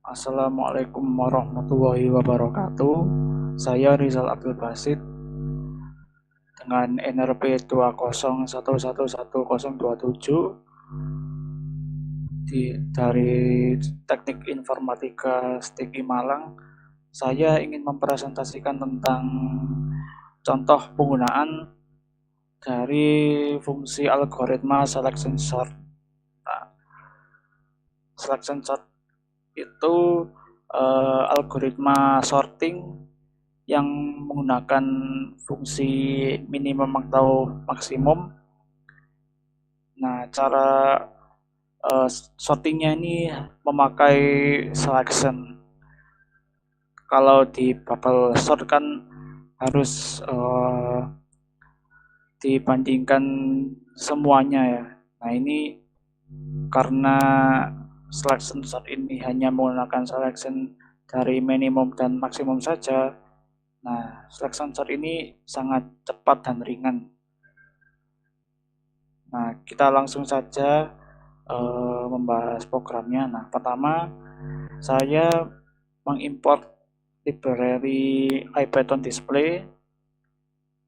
Assalamualaikum warahmatullahi wabarakatuh. Saya Rizal Abdul Basit dengan NRP 20111027 dari Teknik Informatika STIKI Malang. Saya ingin mempresentasikan tentang contoh penggunaan dari fungsi algoritma selection sort. Nah, selection sort itu algoritma sorting yang menggunakan fungsi minimum atau maksimum. Nah, cara sortingnya ini memakai selection. Kalau di bubble sort kan harus dibandingkan semuanya ya. Nah, ini karena selection sort ini hanya menggunakan selection dari minimum dan maksimum saja. Nah, selection sort ini sangat cepat dan ringan. Nah, kita langsung saja membahas programnya. Nah, pertama saya mengimport library IPython display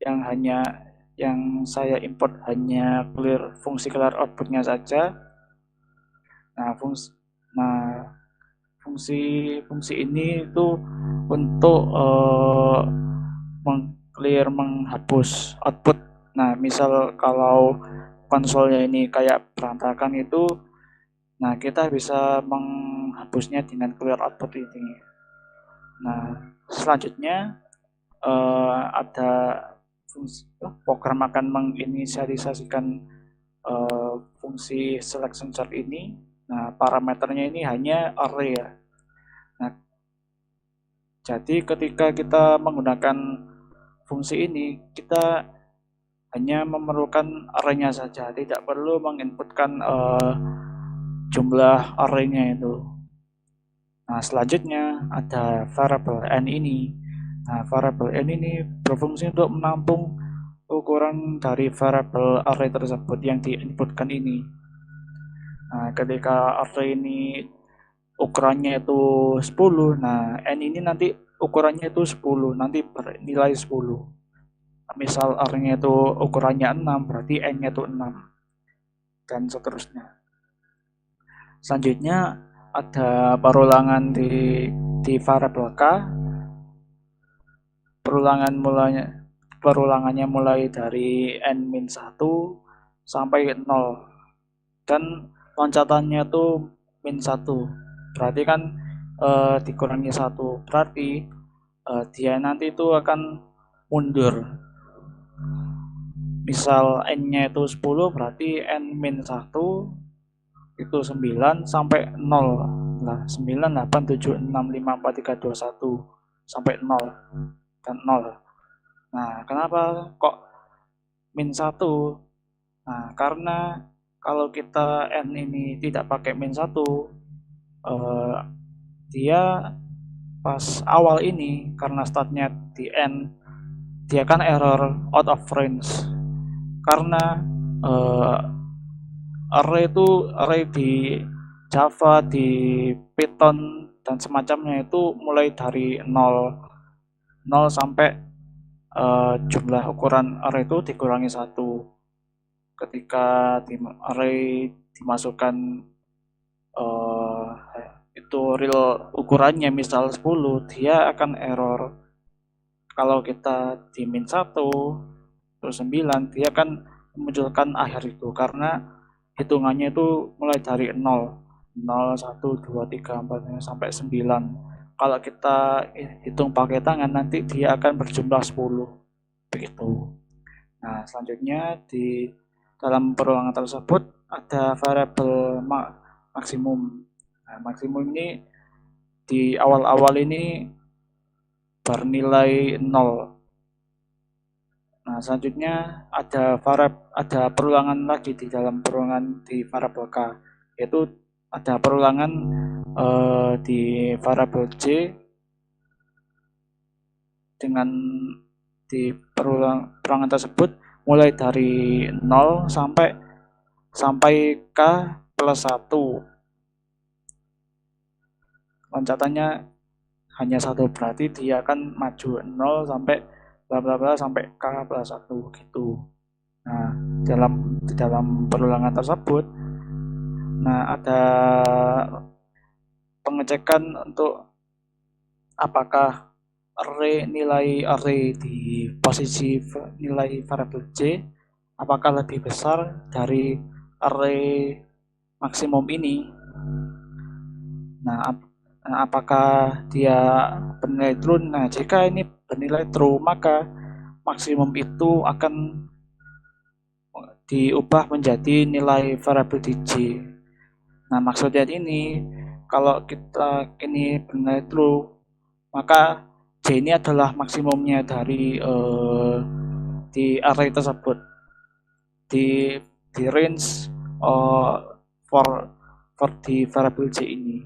yang saya import hanya fungsi clear outputnya saja. Nah, fungsi ini itu untuk menghapus output. Nah, misal kalau konsolnya ini kayak berantakan itu, nah kita bisa menghapusnya dengan clear output ini. Nah, selanjutnya ada program akan menginisialisasikan fungsi selection sort ini. Nah, parameternya ini hanya array ya. Nah, jadi ketika kita menggunakan fungsi ini, kita hanya memerlukan array-nya saja, tidak perlu menginputkan jumlah array-nya itu. Nah, selanjutnya ada variable n ini. Nah, variable n ini berfungsi untuk menampung ukuran dari variable array tersebut yang diinputkan ini. Nah, ketika array ini ukurannya itu 10, nah n ini nanti ukurannya itu 10, nanti bernilai 10. Misal array-nya itu ukurannya 6, berarti n-nya itu 6, dan seterusnya. Selanjutnya ada perulangan di variable k. Perulangannya mulai dari n-1 sampai 0, dan loncatannya itu -1. Berarti kan dikurangi 1, berarti dia nanti itu akan mundur. Misal n-nya itu 10, berarti n-1 itu 9 sampai 0. Nah, 9, 8, 7, 6, 5, 4, 3, 2, 1 sampai 0 dan 0. Nah, kenapa kok -1? Nah, karena kalau kita n ini tidak pakai -1, dia pas awal ini karena startnya di n, dia kan error out of range karena array di Java, di Python dan semacamnya itu mulai dari 0 sampai jumlah ukuran array itu dikurangi 1. Ketika array dimasukkan itu real ukurannya misal 10, dia akan error. Kalau kita di -1 terus 9, dia akan memunculkan akhir itu karena hitungannya itu mulai dari 0, 0, 1, 2, 3, 4 sampai 9. Kalau kita hitung pakai tangan, nanti dia akan berjumlah 10. Begitu. Nah, selanjutnya di dalam perulangan tersebut ada variabel maksimum. Nah, maksimum ini di awal-awal ini bernilai 0. Nah, selanjutnya ada perulangan lagi di dalam perulangan di variabel k, yaitu ada perulangan di variabel j dengan di perulangan tersebut mulai dari 0 sampai k plus 1. loncatannya hanya 1, berarti dia akan maju 0 sampai bla bla bla sampai k plus 1 gitu. Nah, di dalam perulangan tersebut, nah ada pengecekan untuk apakah nilai array di posisi nilai variabel c apakah lebih besar dari array maksimum ini. Nah, apakah dia bernilai true? Nah, jika ini bernilai true, maka maksimum itu akan diubah menjadi nilai variabel di J. Nah, maksudnya ini, kalau kita ini bernilai true, maka J ini adalah maksimumnya dari di array tersebut, di range for di variabel J ini.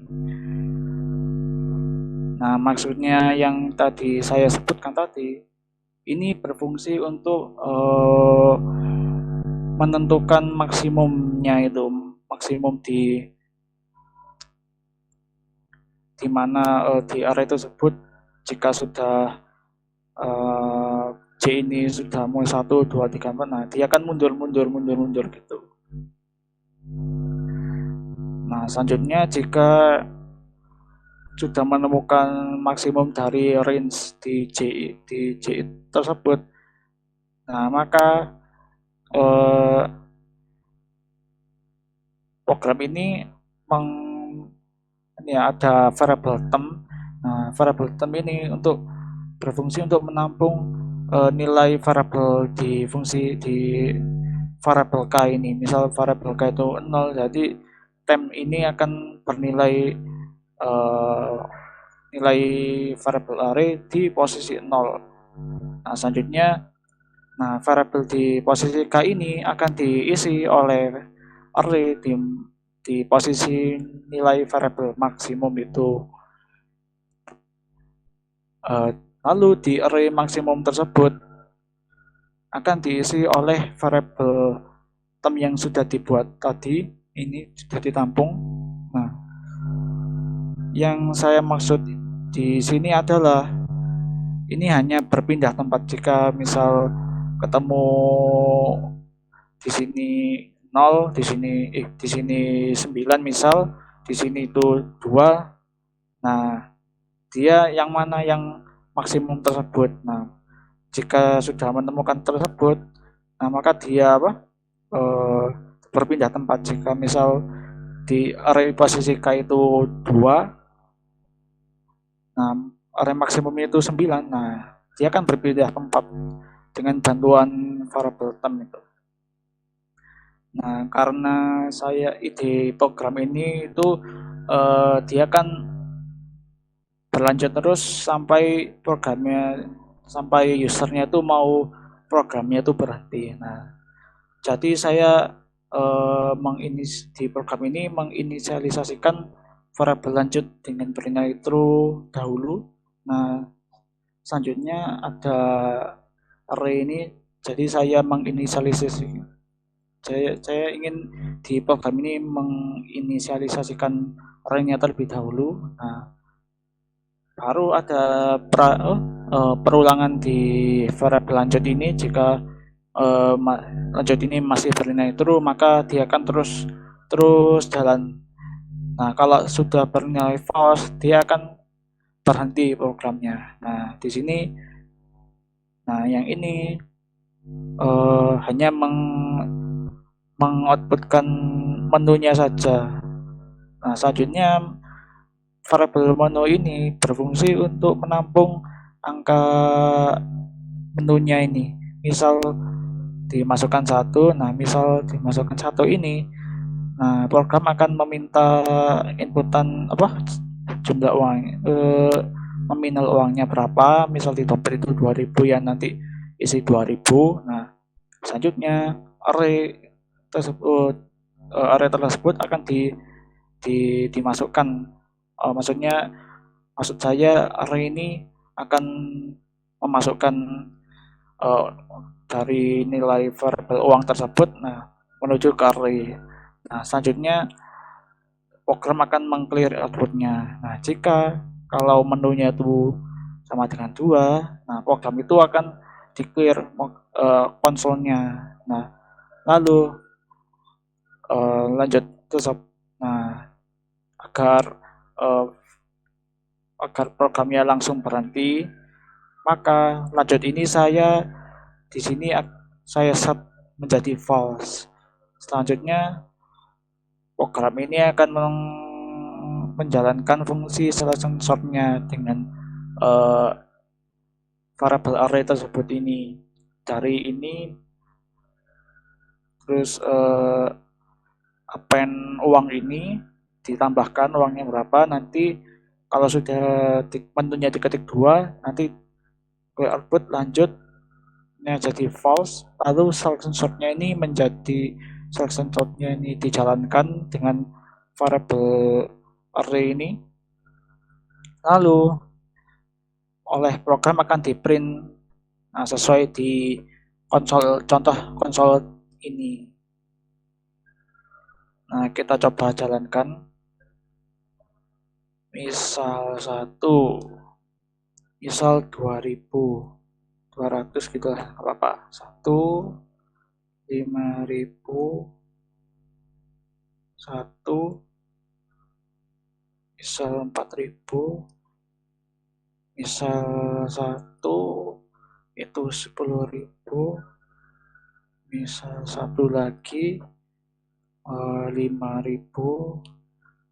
Nah, maksudnya yang tadi saya sebutkan tadi, ini berfungsi untuk menentukan maksimumnya itu, maksimum di mana di array tersebut jika sudah J ini sudah mulai 1, 2, 3, 4, nah dia akan mundur gitu. Nah, selanjutnya jika sudah menemukan maksimum dari range di J tersebut, nah maka program ini ada variable term. Nah, variable term ini berfungsi untuk menampung nilai variable di fungsi di variable k ini. Misal variable k itu 0, jadi temp ini akan bernilai nilai variable array di posisi 0. Nah, selanjutnya variable di posisi k ini akan diisi oleh array di posisi nilai variable maksimum itu. Lalu di array maksimum tersebut akan diisi oleh variable term yang sudah dibuat tadi, ini sudah ditampung. Nah, yang saya maksud di sini adalah ini hanya berpindah tempat. Jika misal ketemu di sini 0, di sini 9 misal, di sini itu 2. Nah, dia yang mana yang maksimum tersebut. Nah, jika sudah menemukan tersebut, nah maka dia berpindah tempat. Jika misal di array posisi k itu 2, nah array maksimumnya itu 9, nah dia akan berpindah tempat dengan bantuan variable term itu. Nah, karena saya ide program ini itu dia akan berlanjut terus sampai usernya itu mau programnya itu berhenti. Nah, jadi saya di program ini menginisialisasikan variabel lanjut dengan bernilai true dahulu. Nah, selanjutnya ada array ini, jadi saya menginisialisasikan. Saya ingin di program ini menginisialisasikan array-nya terlebih dahulu. Nah, baru ada perulangan di variabel lanjut ini. Jika lanjut ini masih bernilai true, maka dia akan terus jalan. Nah, kalau sudah bernilai false, dia akan berhenti programnya. Nah, di sini, nah yang ini hanya mengoutputkan menunya saja. Nah, selanjutnya variabel menu ini berfungsi untuk menampung angka menunya ini. Misal dimasukkan 1, nah misal dimasukkan 1 ini, nah program akan meminta inputan jumlah uang, nominal uangnya berapa, misal di dompet itu 2000, ya nanti isi 2000. Nah, selanjutnya array tersebut akan dimasukkan. Maksud saya array ini akan memasukkan dari nilai variabel uang tersebut, nah menuju ke array. Nah, selanjutnya program akan meng-clear outputnya. Nah, jika kalau menunya itu sama dengan 2, nah program itu akan di-clear konsolnya. Nah, lalu lanjut terus. Nah, agar uh, agar programnya langsung berhenti, maka lanjut ini saya di sini saya set menjadi false. Selanjutnya program ini akan menjalankan fungsi selection sort-nya dengan uh, variable array tersebut ini. Dari ini terus append uang ini ditambahkan uangnya berapa, nanti kalau sudah menunya diketik 2, nanti clear output lanjut jadi false, lalu selection sort-nya ini dijalankan dengan variable array ini, lalu oleh program akan di print sesuai di contoh konsol ini. Nah, kita coba jalankan. Misal 1, misal 2.200 gitu lah, apa-apa. 1, 5.000, 1, misal 4.000, misal 1 itu 10.000, misal 1 lagi 5.000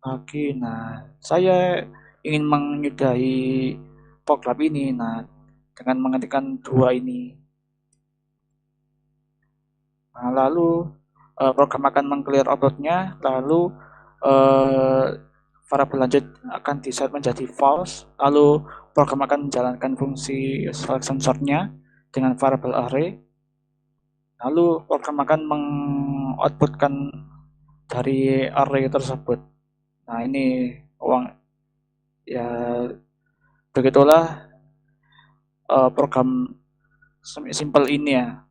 lagi. Nah, saya ingin menyudahi program ini, nah dengan mengetikkan 2 ini. Nah, lalu program akan meng-clear outputnya, lalu variabel lanjut akan di-set menjadi false, lalu program akan menjalankan fungsi selection sort-nya dengan variable array, lalu program akan mengoutputkan dari array tersebut. Nah, ini uang ya, begitulah program simple ini ya.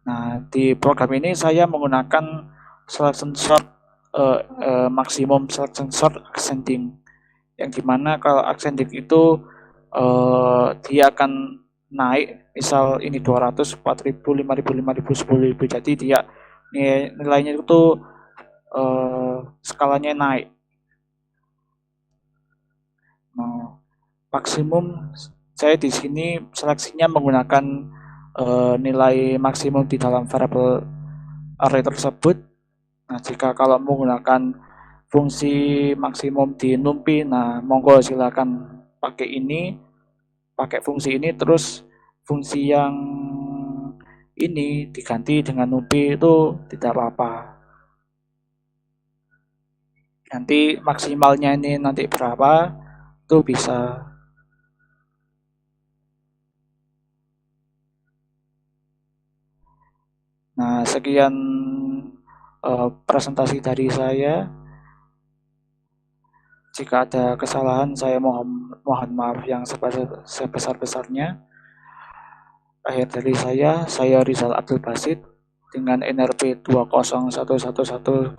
Nah, di program ini saya menggunakan selection sort maximum selection sort ascending, yang dimana kalau ascending itu dia akan naik, misal ini 200, 4.000, 5.000, 5.000, 10.000, jadi dia nilainya itu skalanya naik. Nah, maksimum saya di sini seleksinya menggunakan nilai maksimum di dalam variable array tersebut. Nah, jika kalau menggunakan fungsi maksimum di NumPy, nah monggo silakan pakai fungsi ini, terus fungsi yang ini diganti dengan NumPy itu tidak apa-apa. Nanti maksimalnya ini nanti berapa itu bisa. Nah, sekian presentasi dari saya. Jika ada kesalahan, saya mohon maaf yang sebesar-besarnya. Akhir dari saya Rizal Abdul Basit dengan NRP 201111027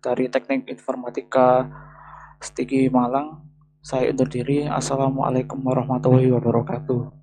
dari Teknik Informatika Stigi Malang. Saya undur diri. Assalamualaikum warahmatullahi wabarakatuh.